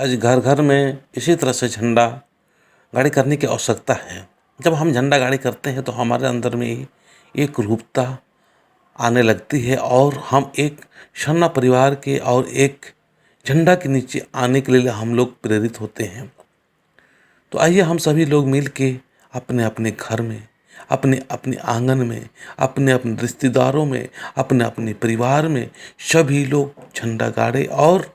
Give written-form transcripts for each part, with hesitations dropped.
आज घर घर में इसी तरह से झंडा गाड़ी करने की आवश्यकता है। जब हम झंडा गाड़ी करते हैं तो हमारे अंदर में एक रूपता आने लगती है और हम एक शन्ना परिवार के और एक झंडा के नीचे आने के लिए हम लोग प्रेरित होते हैं। तो आइए हम सभी लोग मिल के अपने अपने घर में, अपने अपने आंगन में, अपने अपने रिश्तेदारों में, अपने अपने परिवार में सभी लोग झंडा गाड़े और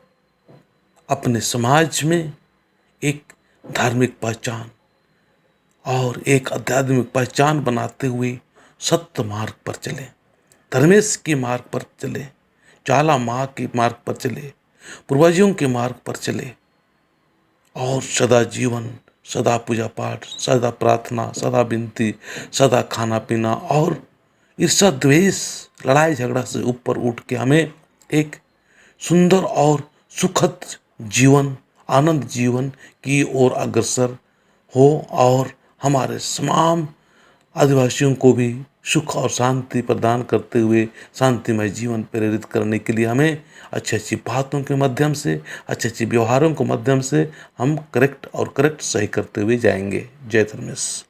अपने समाज में एक धार्मिक पहचान और एक आध्यात्मिक पहचान बनाते हुए सत्य मार्ग पर चले, धर्मेश के मार्ग पर चले, चाला माँ के मार्ग पर चले, पूर्वजों के मार्ग पर चले और सदा जीवन, सदा पूजा पाठ, सदा प्रार्थना, सदा विनती, सदा खाना पीना और ईर्ष्या द्वेष लड़ाई झगड़ा से ऊपर उठ के हमें एक सुंदर और सुखद जीवन, आनंद जीवन की ओर अग्रसर हो और हमारे तमाम आदिवासियों को भी सुख और शांति प्रदान करते हुए शांतिमय जीवन प्रेरित करने के लिए हमें अच्छी अच्छी बातों के माध्यम से, अच्छे अच्छे व्यवहारों के माध्यम से हम करेक्ट सही करते हुए जाएंगे। जय धर्मेश।